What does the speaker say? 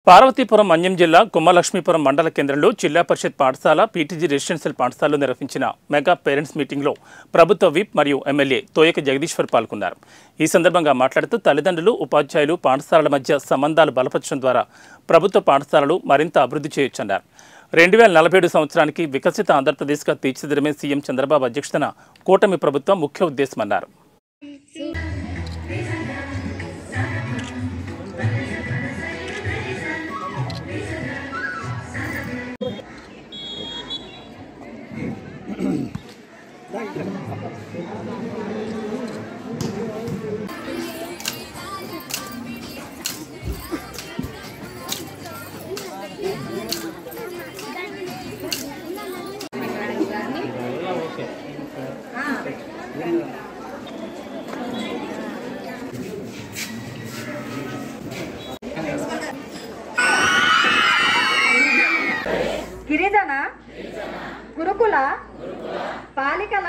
పార్వతీపురం మన్యం జిల్లా కుమ్మలక్ష్మీపురం మండల కేంద్రంలో జిల్లా పరిషత్ పాఠశాల పీటీజీ రెసిడెన్షియల్ పాఠశాలలో నిర్వహించిన మెగా పేరెంట్స్ మీటింగ్లో ప్రభుత్వ విప్ మరియు ఎమ్మెల్యే తోయక జగదీశ్వర్ పాల్గొన్నారు. ఈ సందర్భంగా మాట్లాడుతూ తల్లిదండ్రులు, ఉపాధ్యాయులు, పాఠశాలల మధ్య సంబంధాలు బలపరచడం ద్వారా ప్రభుత్వ పాఠశాలలు మరింత అభివృద్ధి చేయొచ్చన్నారు. 2047 సంవత్సరానికి వికసిత ఆంధ్రప్రదేశ్గా తీర్చిదిద్దడమే సీఎం చంద్రబాబు అధ్యక్షతన కూటమి ప్రభుత్వం ముఖ్య ఉద్దేశమన్నారు. గిరిజన గురుకుల బాలికల